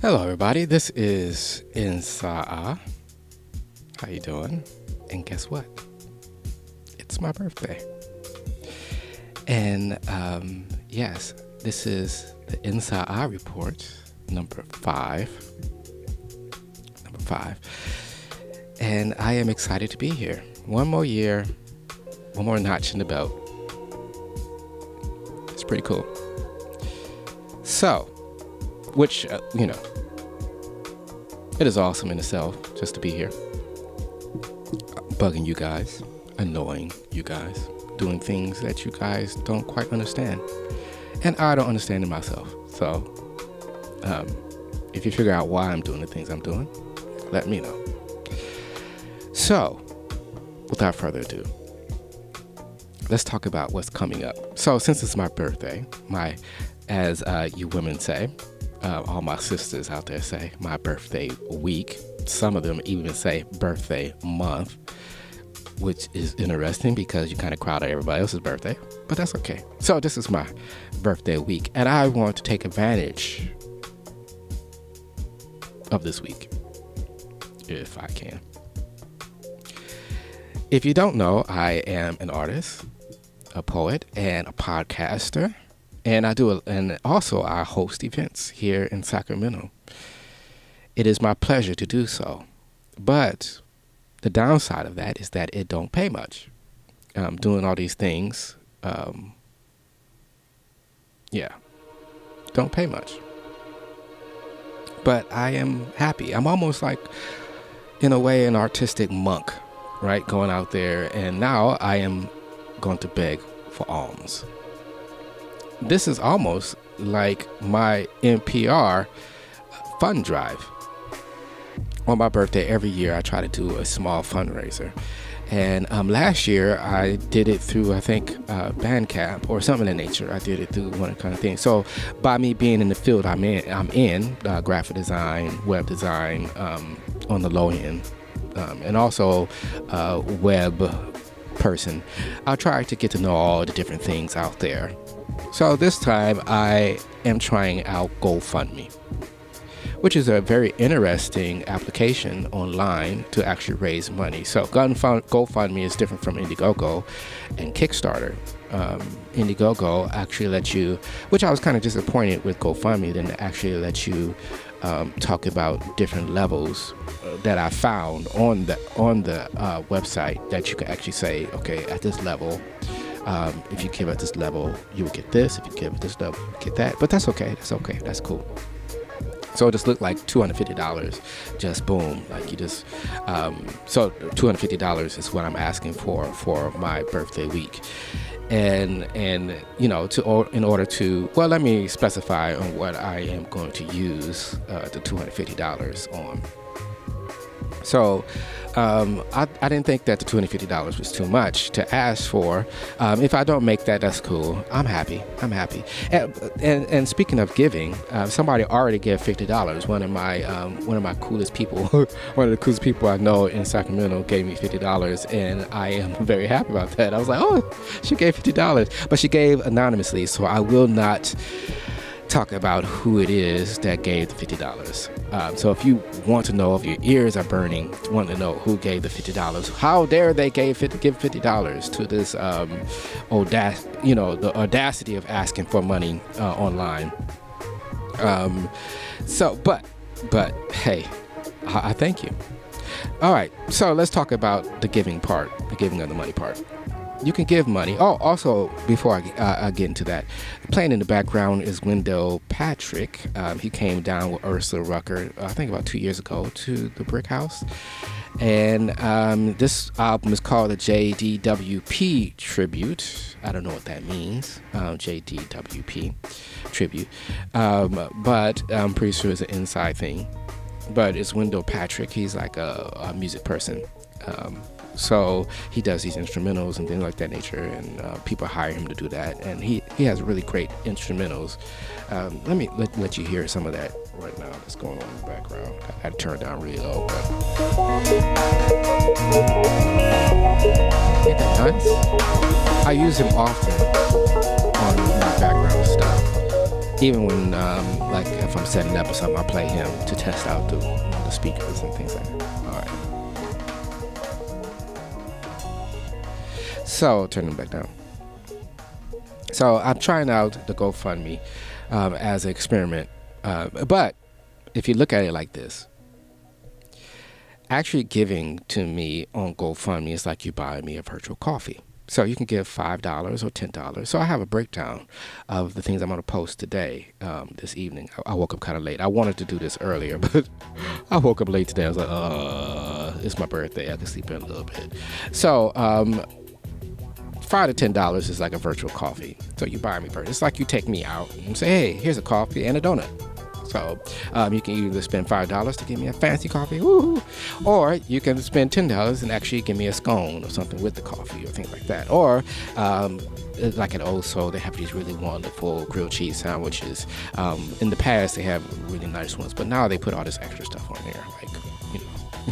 Hello everybody, this is NSAA. How you doing? And guess what? It's my birthday. And yes, this is the NSAA report, number 5. And I am excited to be here. One more year, one more notch in the belt. It's pretty cool. So, which, it is awesome in itself just to be here. Bugging you guys, annoying you guys, doing things that you guys don't quite understand. And I don't understand it myself. So, if you figure out why I'm doing the things I'm doing, let me know. So, without further ado, let's talk about what's coming up. So, since it's my birthday, as you women say, all my sisters out there say my birthday week. Some of them even say birthday month, which is interesting because you kind of crowd out everybody else's birthday, but that's okay. So this is my birthday week, and I want to take advantage of this week, if I can. If you don't know, I am an artist, a poet, and a podcaster. And and also I host events here in Sacramento. It is my pleasure to do so. But the downside of that is that it don't pay much. Doing all these things, don't pay much. But I am happy. I'm almost like, in a way, an artistic monk, right? Going out there, and now I am going to beg for alms. This is almost like my NPR fund drive. On my birthday every year, I try to do a small fundraiser. And last year, I did it through, I think, Bandcamp or something of that nature. I did it through one kind of thing. So by me being in the field I'm in graphic design, web design on the low end, and also web person, I'll try to get to know all the different things out there. So this time I am trying out GoFundMe, which is a very interesting application online to actually raise money. So GoFundMe is different from Indiegogo and Kickstarter. Indiegogo actually lets you, which I was kind of disappointed with GoFundMe, then actually let you talk about different levels that I found on the website, that you can actually say, okay, at this level, if you give at this level, you will get this. If you give at this level, you get that. But that's okay. That's okay. That's cool. So it just looked like $250, just boom, like you just. So $250 is what I'm asking for my birthday week, and in order to, well, let me specify on what I am going to use the $250 on. So I didn't think that the $250 was too much to ask for. If I don't make that, that's cool. I'm happy. And speaking of giving, somebody already gave $50. One of my coolest people, one of the coolest people I know in Sacramento, gave me $50, and I am very happy about that. I was like, oh, she gave $50, but she gave anonymously, so I will not talk about who it is that gave the $50. So if you want to know, if your ears are burning, want to know who gave the $50, how dare they give $50 to this the audacity of asking for money online. But hey, I thank you. All right, so let's talk about the giving part, the giving of the money part. You can give money. Oh, also, before I get into that, playing in the background is Wendell Patrick. He came down with Ursula Rucker, I think about 2 years ago, to the Brick House. And this album is called the JDWP Tribute. I don't know what that means, JDWP Tribute. But I'm pretty sure it's an inside thing. But it's Wendell Patrick. He's like a music person. So he does these instrumentals and things like that nature, and people hire him to do that, and he has really great instrumentals. Let me let you hear some of that right now that's going on in the background. I had to turn it down really low, but ain't that nice? I use him often on my background stuff. Even when, like, if I'm setting up or something, I play him to test out the speakers and things like that. All right. So, turn them back down. So, I'm trying out the GoFundMe as an experiment. But if you look at it like this, actually giving to me on GoFundMe is like you buying me a virtual coffee. So you can give $5 or $10. So I have a breakdown of the things I'm going to post today, this evening. I woke up kind of late. I wanted to do this earlier, but I woke up late today. I was like, it's my birthday. I can sleep in a little bit. So $5 to $10 is like a virtual coffee. So you buy me first. It's like you take me out and say, hey, here's a coffee and a donut. So you can either spend $5 to give me a fancy coffee, woo-hoo, or you can spend $10 and actually give me a scone or something with the coffee or things like that. Or like at Old Soul, they have these really wonderful grilled cheese sandwiches. In the past, they have really nice ones, but now they put all this extra stuff on there. Like,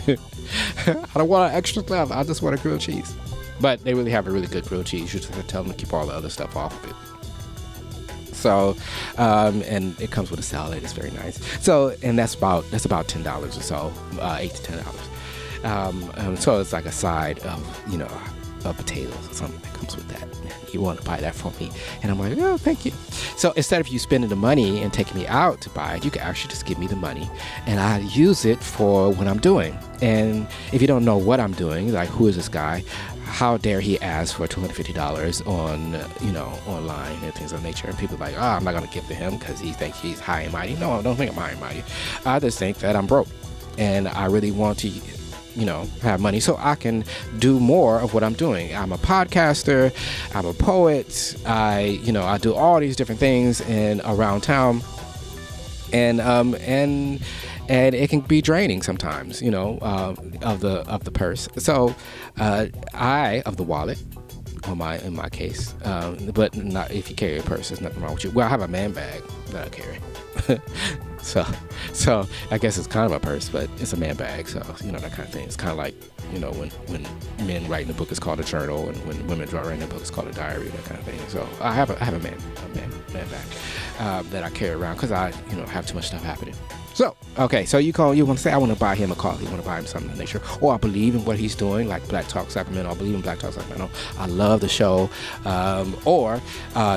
you know, I don't want extra stuff. I just want a grilled cheese. But they really have a really good grilled cheese. You just have to tell them to keep all the other stuff off of it. So, and it comes with a salad. It's very nice. So, and that's about $10 or so, $8 to $10. So it's like a side of, you know, potatoes or something that comes with that. You want to buy that for me? And I'm like, oh, thank you. So instead of you spending the money and taking me out to buy it, you can actually just give me the money, and I use it for what I'm doing. And if you don't know what I'm doing, like, who is this guy? How dare he ask for $250 on, you know, online and things of that nature? And people are like, oh, I'm not going to give to him because he thinks he's high and mighty. No, I don't think I'm high and mighty. I just think that I'm broke, and I really want to, you know, have money so I can do more of what I'm doing. I'm a podcaster. I'm a poet. I do all these different things around town, and it can be draining sometimes, you know, of the purse. So of the wallet, in my case, but not if you carry a purse. There's nothing wrong with you. Well, I have a man bag that I carry. So I guess it's kind of a purse, but it's a man bag. So, you know, that kind of thing. It's kind of like, you know, when men write in a book, it's called a journal, and when women write in a book, it's called a diary, that kind of thing. So I have a man bag that I carry around because I, you know, have too much stuff happening. So, okay, so you want to say, I want to buy him a coffee, you want to buy him something of that nature, or I believe in what he's doing, like Blacktop Sacramento. I believe in Blacktop Sacramento. I love the show. Or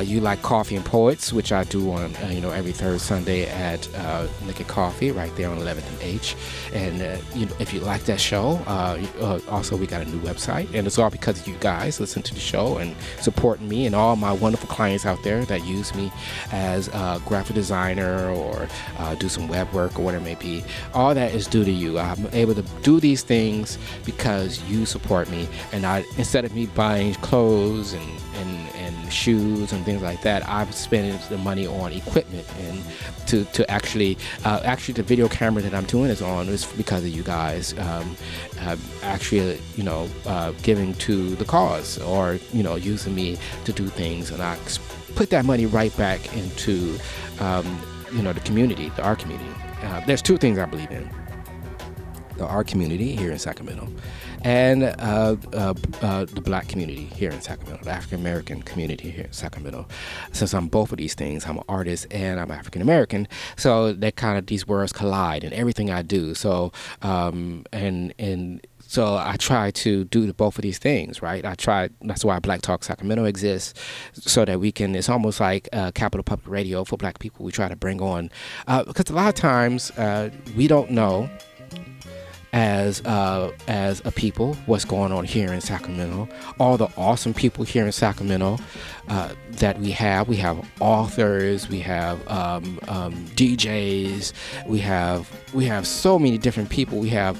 you like Coffee and Poets, which I do on, you know, every third Sunday at Liquid Coffee, right there on 11th and H. And you know, if you like that show, also we got a new website, and it's all because of you guys listen to the show and supporting me and all my wonderful clients out there that use me as a graphic designer or do some web work or whatever it may be. All that is due to you. I'm able to do these things because you support me, and instead of me buying clothes and shoes and things like that, I've spent the money on equipment and to actually the video camera that I'm doing is because of you guys actually, you know, giving to the cause, or, you know, using me to do things, and I put that money right back into you know, the community, the art community. There's two things I believe in: the art community here in Sacramento, and the black community here in Sacramento, the African American community here in Sacramento. Since I'm both of these things, I'm an artist and I'm African American, so that kind of, these worlds collide in everything I do. So so I try to do both of these things, right? That's why Black Talk Sacramento exists, so that we can, it's almost like Capital Public Radio for black people. We try to bring on, because a lot of times we don't know as a people what's going on here in Sacramento. All the awesome people here in Sacramento that we have authors, we have DJs, we have so many different people. We have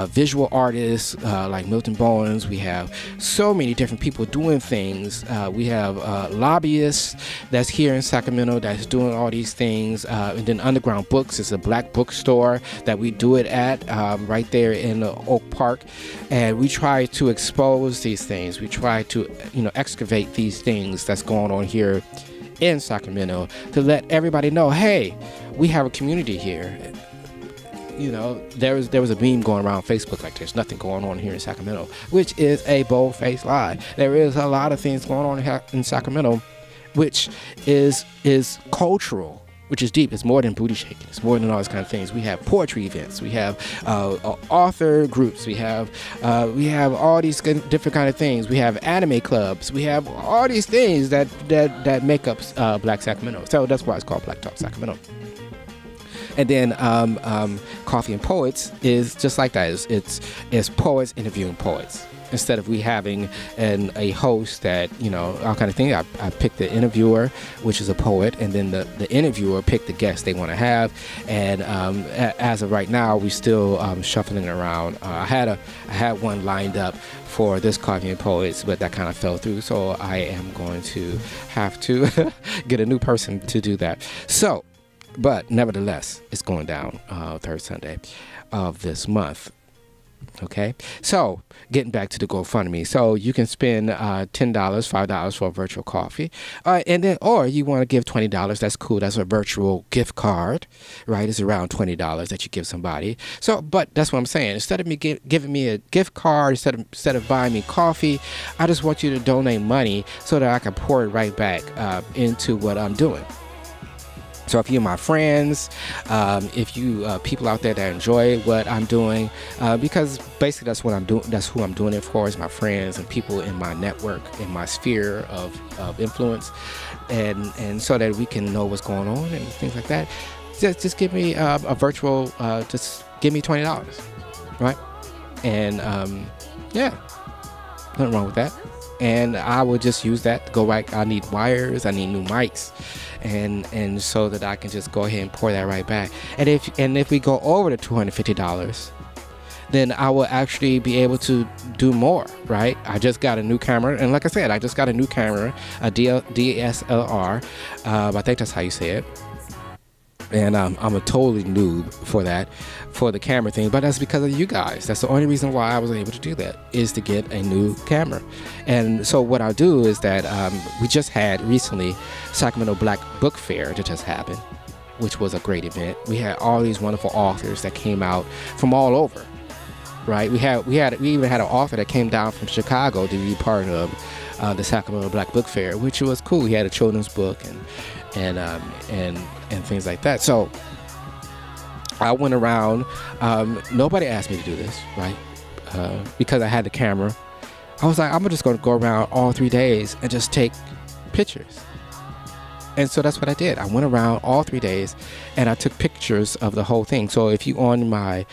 visual artists like Milton Bowens. We have so many different people doing things. We have lobbyists that's here in Sacramento that's doing all these things. And then Underground Books is a black bookstore that we do it at right there in Oak Park. And we try to expose these things. We try to, you know, excavate these things that's going on here in Sacramento to let everybody know, hey, we have a community here. You know, there was a meme going around Facebook like there's nothing going on here in Sacramento, which is a bold-faced lie. There is a lot of things going on in Sacramento, which is cultural. which is deep. It's more than booty shaking. It's more than all those kind of things. We have poetry events. We have author groups. We have all these different kind of things. We have anime clubs. We have all these things that make up Black Sacramento. So that's why it's called Blacktop Sacramento. And then Coffee and Poets is just like that. It's poets interviewing poets. Instead of we having a host that, you know, all kind of thing, I picked the interviewer, which is a poet, and then the interviewer picked the guest they want to have. And as of right now, we still shuffling around. I had one lined up for this Coffee and Poets, but that kind of fell through. So I am going to have to get a new person to do that. So, but nevertheless, it's going down third Sunday of this month. Okay, so getting back to the GoFundMe, so you can spend $10, $5 for a virtual coffee, and then, or you want to give $20. That's cool. That's a virtual gift card, right? It's around $20 that you give somebody. So, but that's what I'm saying. Instead of me giving me a gift card, instead of buying me coffee, I just want you to donate money so that I can pour it right back into what I'm doing. So if you're my friends, if you people out there that enjoy what I'm doing, because basically that's what I'm doing. That's who I'm doing it for, is my friends and people in my network, in my sphere of influence, and so that we can know what's going on and things like that. Just give me a virtual. Just give me $20, right? And yeah, nothing wrong with that. And I will just use that to go right. I need wires. I need new mics, and so that I can just go ahead and pour that right back. And if we go over the $250, then I will actually be able to do more. Right? I just got a new camera, and like I said, I just got a new camera, a DSLR. I think that's how you say it. And I'm a totally noob for that, for the camera thing, but that's because of you guys. That's the only reason why I was able to do that, is to get a new camera. And so what I'll do is that we just had recently Sacramento Black Book Fair that just happened, which was a great event. We had all these wonderful authors that came out from all over, right? We even had an author that came down from Chicago to be part of the Sacramento Black Book Fair, which was cool. He had a children's book and things like that. So I went around. Nobody asked me to do this, right? Because I had the camera. I was like, I'm just going to go around all 3 days and just take pictures. And so that's what I did. I went around all 3 days and I took pictures of the whole thing. So if you on my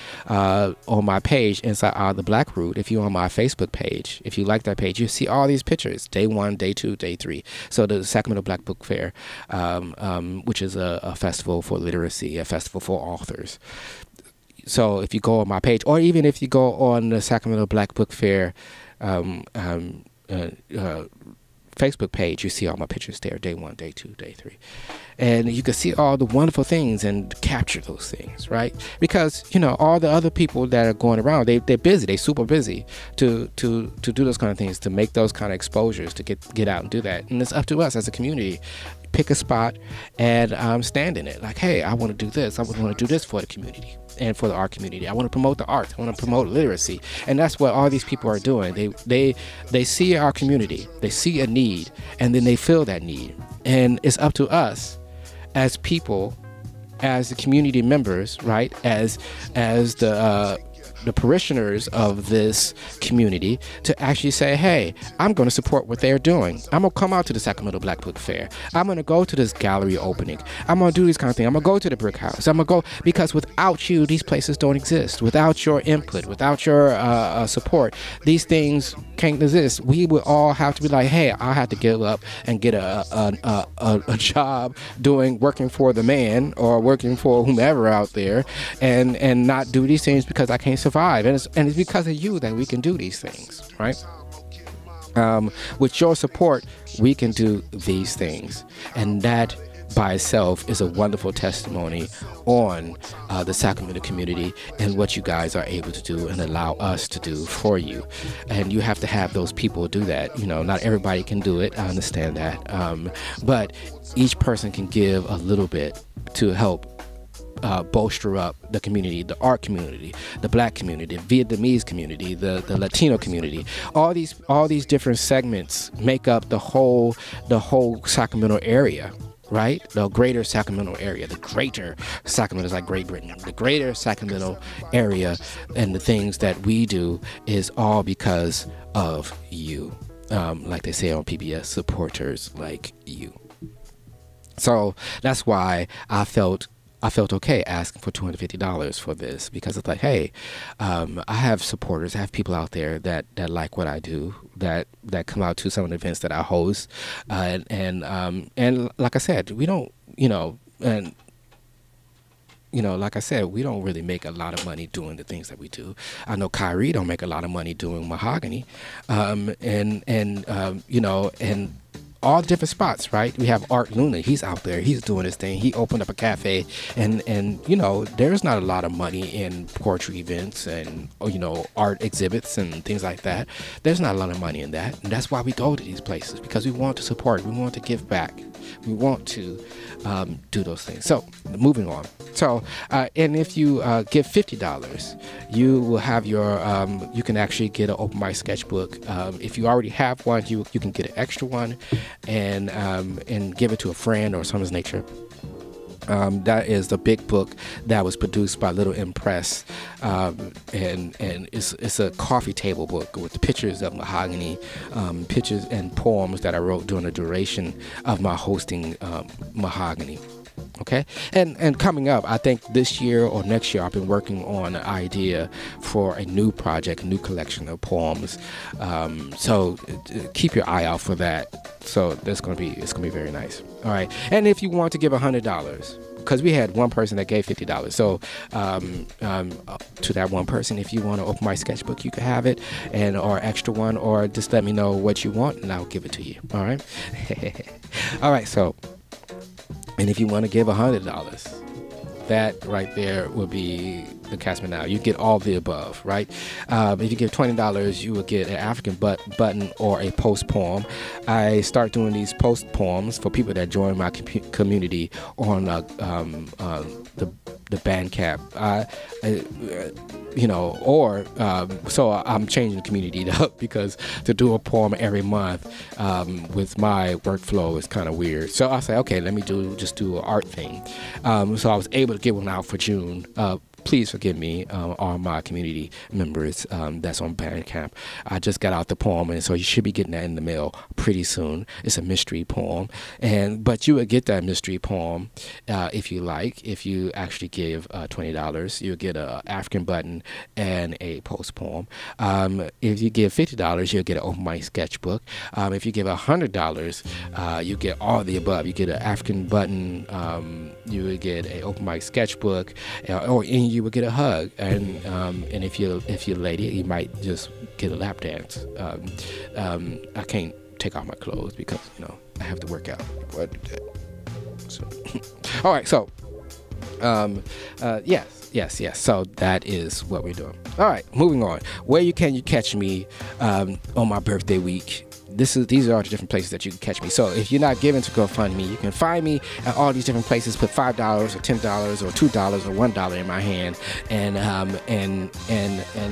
page, Inside the Black Root, if you on my Facebook page, if you like that page, you see all these pictures, day 1, day 2, day 3. So the Sacramento Black Book Fair, which is a festival for literacy, a festival for authors. So if you go on my page, or even if you go on the Sacramento Black Book Fair Facebook page, you see all my pictures there, day 1, day 2, day 3. And you can see all the wonderful things and capture those things, right? Because, you know, all the other people that are going around, they're busy, they're super busy to do those kind of things, to make those kind of exposures, to get out and do that. And it's up to us as a community. Pick a spot and stand in it. Like, hey, I want to do this. I want to do this for the community and for our community. I want to promote the arts. I want to promote literacy. And that's what all these people are doing. They see our community. They see a need, and then they fill that need. And it's up to us as people, as the community members, right? As the parishioners of this community, to actually say, hey, I'm going to support what they're doing. I'm going to come out to the Sacramento Black Book Fair. I'm going to go to this gallery opening. I'm going to do these kind of things. I'm going to go to the Brick House. I'm going to go, because without you, these places don't exist. Without your input, without your support, these things can't exist. We would all have to be like, hey, I have to give up and get a job working for the man or working for whomever out there, and not do these things because I can't survive. And it's because of you that we can do these things, right? With your support, we can do these things, and that by itself is a wonderful testimony on the Sacramento community and what you guys are able to do and allow us to do for you. And you have to have those people do that. You know, not everybody can do it. I understand that, but each person can give a little bit to help bolster up the community, the art community, the Black community, the Vietnamese community, the Latino community. All these different segments make up the whole Sacramento area, right? The greater Sacramento area, the greater Sacramento is like Great Britain, the greater Sacramento area, and the things that we do is all because of you. Like they say on PBS, supporters like you. So that's why I felt okay asking for $250 for this, because it's like, hey, I have supporters, I have people out there that like what I do, that come out to some of the events that I host, and like I said, we don't, like I said, we don't really make a lot of money doing the things that we do. I know Kyrie don't make a lot of money doing Mahogany, and all the different spots, right? We have Art Luna. He's out there. He's doing his thing. He opened up a cafe, and there's not a lot of money in poetry events and art exhibits and things like that. There's not a lot of money in that, and that's why we go to these places, because we want to support. We want to give back. We want to do those things. So moving on. So and if you give $50, you will have your you can actually get an Open Mic Sketchbook. If you already have one, you can get an extra one and give it to a friend or something of nature. That is the big book that was produced by Little Impress, and it's a coffee table book with pictures of Mahogany, pictures and poems that I wrote during the duration of my hosting Mahogany. Okay, and coming up, I think this year or next year, I've been working on an idea for a new project, a new collection of poems. So keep your eye out for that. So it's gonna be very nice. All right, and if you want to give $100, because we had one person that gave $50, so to that one person, if you want to open my sketchbook, you can have it, or extra one, or just let me know what you want, and I'll give it to you. All right, all right. So. And if you want to give $100, that right there will be the Cashman Now. You get all the above, right? If you give $20, you will get an African button or a post poem. I start doing these post poems for people that join my community on the Bandcamp. So I'm changing the community up, because to do a poem every month with my workflow is kind of weird. So I say, okay, let me just do an art thing. So I was able to get one out for June. Please forgive me, all my community members that's on Bandcamp. I just got out the poem, and so you should be getting that in the mail pretty soon. It's a mystery poem, but you would get that mystery poem if you like. If you actually give $20, you'll get an African button and a post poem. If you give $50, you'll get an Open Mic Sketchbook. If you give $100, you get all the above. You get an African button. You would get an Open Mic Sketchbook, and you would get a hug, and if you're a lady, you might just get a lap dance. I can't take off my clothes because I have to work out before I do that. So, all right, so yes. So that is what we're doing. All right, moving on. Where can you catch me on my birthday week? These are all the different places that you can catch me. So if you're not giving to GoFundMe, you can find me at all these different places. Put $5 or $10 or $2 or $1 in my hand, and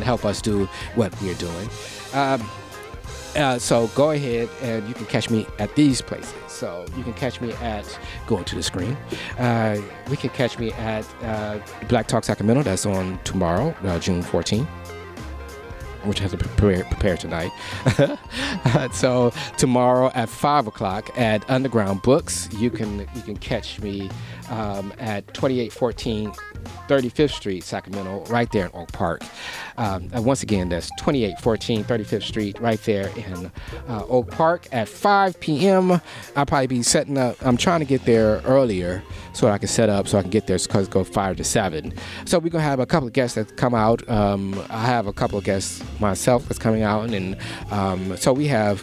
help us do what we're doing. So go ahead and you can catch me at these places. So you can catch me at, going to the screen, we can catch me at Blacktop Sacramento. That's on tomorrow, June 14th. Which I have to prepare tonight. So tomorrow at 5 o'clock at Underground Books, you can catch me at 2814 35th Street, Sacramento, right there in Oak Park. And once again, that's 2814 35th Street, right there in Oak Park at 5 p.m. I'll probably be setting up. I'm trying to get there earlier so I can set up so I can get there, because it goes 5 to 7. So we're going to have a couple of guests that come out. I have a couple of guests myself that's coming out, and so we have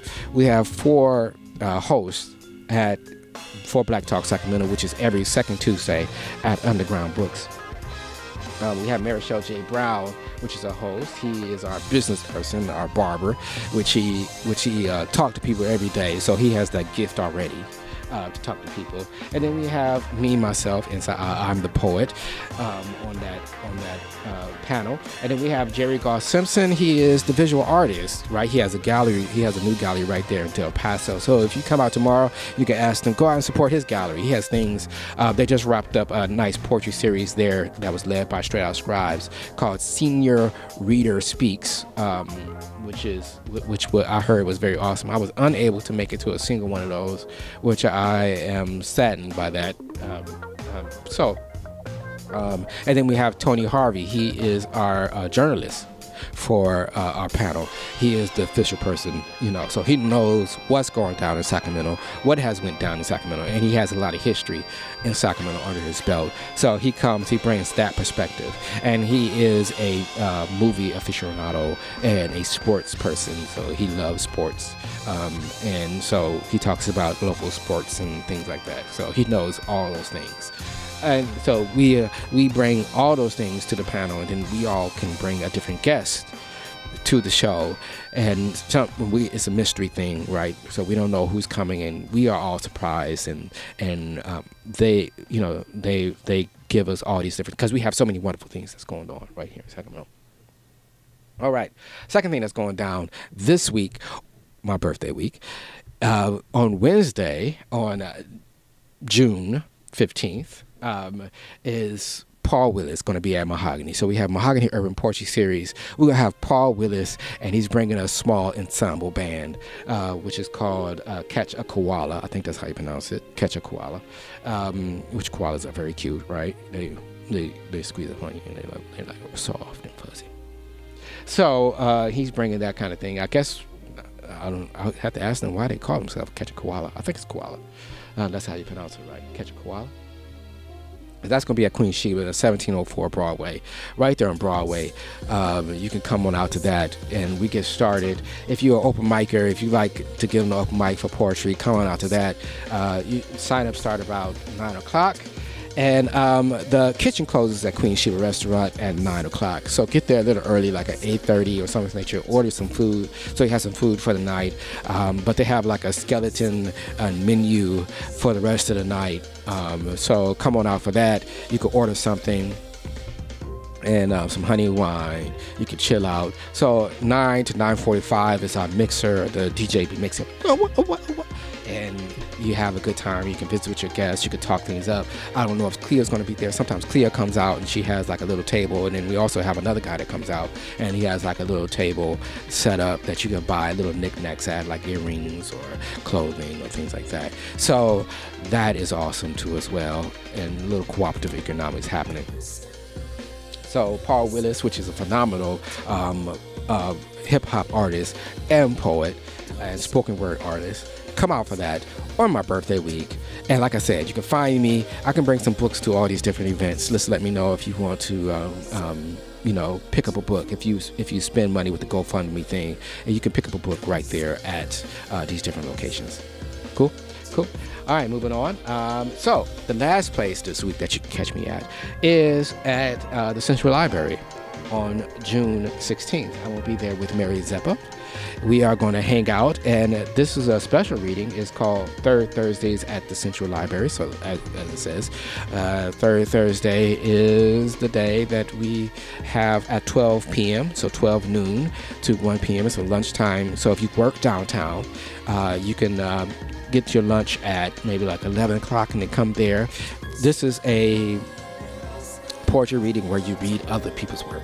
4 hosts for Blacktop Sacramento, which is every second Tuesday at Underground Books. We have Marichelle J. Brown, which is a host. He is our business person, our barber, which he talks to people every day. So he has that gift already. to talk to people. And then we have me, myself, inside. I'm the poet on that panel. And then we have Jerry Goss Simpson. He is the visual artist, right? He has a gallery. He has a new gallery right there in Del Paso. So if you come out tomorrow, you can ask them, go out and support his gallery. He has things. They just wrapped up a nice poetry series there that was led by Straight Out Scribes called Senior Reader Speaks, which I heard was very awesome. I was unable to make it to a single one of those, which I am saddened by that. And then we have Tony Harvey. He is our journalist for our panel. He is the official person, so he knows what's going down in Sacramento, what has went down in Sacramento, and he has a lot of history in Sacramento under his belt. So he comes, he brings that perspective, and he is a movie aficionado and a sports person, so he loves sports, and so he talks about local sports and things like that. So he knows all those things. And so we bring all those things to the panel, and then we all can bring a different guest to the show. And it's a mystery thing, right? So we don't know who's coming, and we are all surprised. And they give us all these different, because we have so many wonderful things that's going on right here in Sacramento. All right, second thing that's going down this week, my birthday week, on Wednesday, on June 15th. Is Paul Willis going to be at Mahogany. So we have Mahogany Urban Poetry Series. We're going to have Paul Willis, and he's bringing a small ensemble band, which is called Catch a Koala. I think that's how you pronounce it, Catch a Koala, which koalas are very cute, right? They squeeze up on you, and they're like soft and fuzzy. So he's bringing that kind of thing. I guess I'll have to ask them why they call themselves Catch a Koala. I think it's koala. That's how you pronounce it, right? Catch a Koala. That's going to be at Queen Sheba, 1704 Broadway, right there on Broadway. You can come on out to that, and we get started. If you're an open micer, if you like to give an open mic for poetry, come on out to that. Sign up start about 9 o'clock. And the kitchen closes at Queen Sheba Restaurant at 9 o'clock. So get there a little early, like at 8:30 or something like that. Order some food, so you have some food for the night. But they have like a skeleton menu for the rest of the night. So come on out for that. You can order something and some honey wine. You can chill out. So 9 to 9:45 is our mixer. The DJ be mixing. And you have a good time. You can visit with your guests. You can talk things up. I don't know if Cleo's going to be there. Sometimes Cleo comes out and she has like a little table, and then we also have another guy that comes out and he has like a little table set up that you can buy little knickknacks at, like earrings or clothing or things like that. So that is awesome too as well, and a little cooperative economics happening. So Paul Willis, which is a phenomenal hip-hop artist and poet and spoken word artist, come out for that on my birthday week. And like I said, you can find me. I can bring some books to all these different events. Just let me know if you want to pick up a book. If you spend money with the GoFundMe thing, and you can pick up a book right there at these different locations. Cool. All right, moving on. So the last place this week that you can catch me at is at the Central Library on June 16th. I will be there with Mary Zeppa. We are going to hang out, and this is a special reading. It's called Third Thursdays at the Central Library. So as it says, Third Thursday is the day that we have at 12 p.m., so 12 noon to 1 p.m. It's a lunchtime. So if you work downtown, you can get your lunch at maybe like 11 o'clock and then come there. This is a poetry reading where you read other people's work.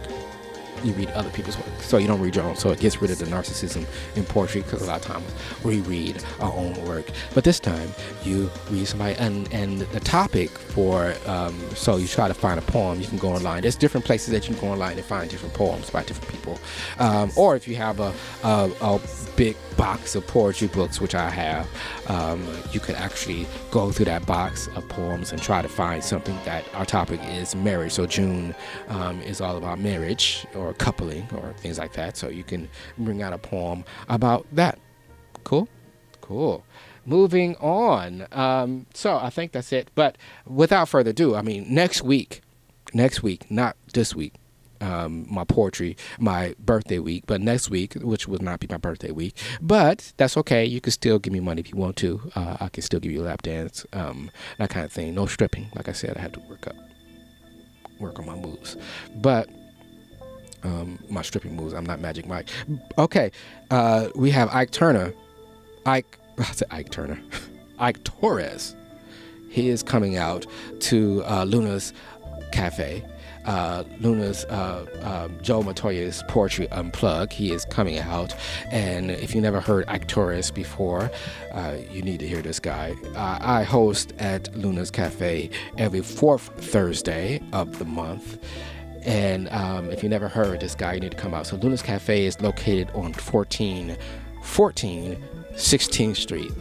So you don't read your own. So it gets rid of the narcissism in poetry, because a lot of times we read our own work. But this time you read somebody, and the topic for, so you try to find a poem. You can go online. There's different places that you can go online and find different poems by different people. Or if you have a big box of poetry books, which I have, you could actually go through that box of poems and try to find something that our topic is marriage. So June is all about marriage or coupling or things like that. So you can bring out a poem about that. Cool. Moving on. So I think that's it. But without further ado, I mean, next week, not this week, my poetry, my birthday week. But next week, which would not be my birthday week, but that's okay. You can still give me money if you want to. I can still give you a lap dance, that kind of thing. No stripping. Like I said, I had to work on my moves. But my stripping moves, I'm not Magic Mike. Okay, we have Ike Turner. Ike Torres. He is coming out to Luna's Cafe. Luna's Joe Matoya's Poetry Unplugged. He is coming out, and if you never heard Ike Torres before, you need to hear this guy. I host at Luna's Cafe every 4th Thursday of the month, and if you never heard this guy, you need to come out. So Luna's Cafe is located on 16th Street.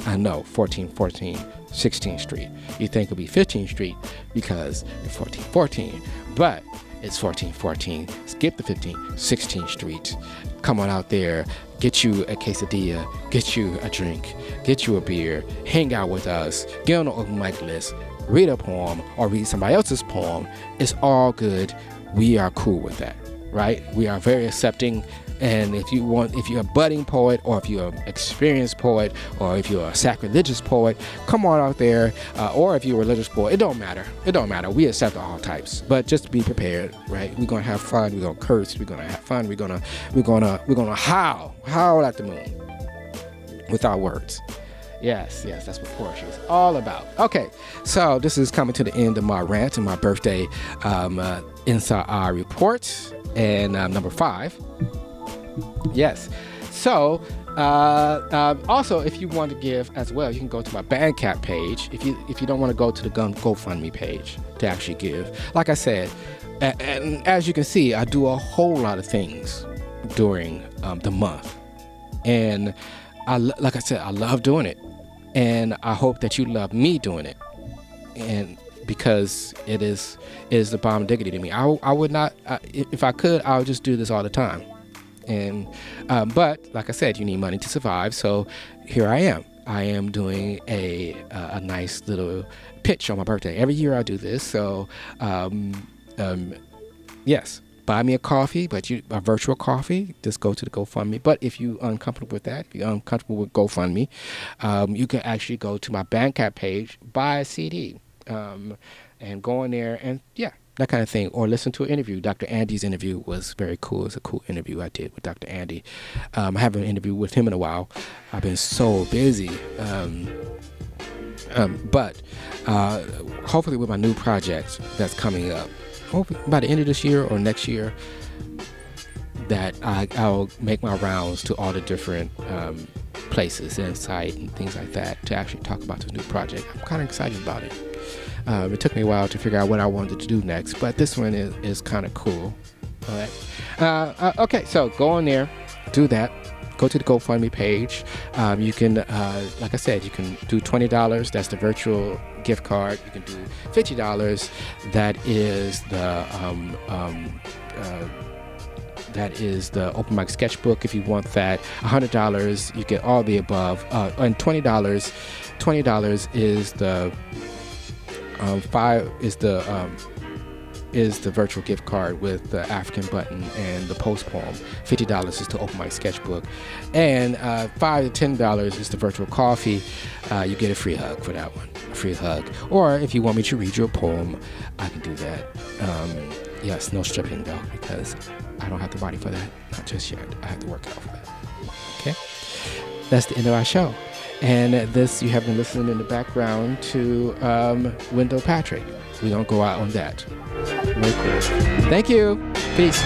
I know, 1414 16th Street. You think it'll be 15th Street because it's 1414, but it's 1414. Skip the 16th Street. Come on out there, get you a quesadilla, get you a drink, get you a beer, hang out with us, get on the open mic list, read a poem or read somebody else's poem. It's all good. We are cool with that, right? We are very accepting. And if you're a budding poet, or if you're an experienced poet, or if you're a sacrilegious poet, come on out there. Or if you're a religious poet, it don't matter. It don't matter. We accept all types, but just be prepared, right? We're gonna have fun. We're gonna curse. We're gonna have fun. We're gonna howl at the moon with our words. Yes, that's what poetry is all about. Okay, so this is coming to the end of my rant and my birthday NSAA report, and number 5. Yes. So, also, if you want to give as well, you can go to my Bandcamp page. If you don't want to go to the GoFundMe page to actually give, like I said, and as you can see, I do a whole lot of things during the month, and like I said, I love doing it, and I hope that you love me doing it, and because it is the bomb diggity to me. I would not, if I could, I would just do this all the time. And but like I said, you need money to survive. So here I am. I am doing a nice little pitch on my birthday. Every year I do this. So yes, buy me a coffee, but a virtual coffee. Just go to the GoFundMe. But if you're uncomfortable with that, if you're uncomfortable with GoFundMe, you can actually go to my Bandcamp page, buy a CD, and go in there and that kind of thing, or listen to an interview. Dr. Andy's interview was very cool. It's a cool interview I did with Dr. Andy. I haven't interviewed with him in a while. I've been so busy. But hopefully with my new project that's coming up, hopefully by the end of this year or next year, that I'll make my rounds to all the different places and site and things like that to actually talk about this new project. I'm kind of excited about it. It took me a while to figure out what I wanted to do next, but this one is kind of cool. All right. Okay, so go on there, do that. Go to the GoFundMe page. You can, like I said, you can do $20. That's the virtual gift card. You can do $50. That is the Open Mic Sketchbook if you want that. $100, you get all the above. And $20 is the is the virtual gift card with the African button and the post poem. $50 is the Open Mic Sketchbook, and $5 to $10 is the virtual coffee. You get a free hug for that one, a free hug. Or if you want me to read your poem, I can do that. Yes, no stripping though, because I don't have the body for that, not just yet. I have to work out for that. Okay, that's the end of our show. And this, you have been listening in the background to Wendell Patrick. We don't go out on that. Very cool. Thank you. Peace.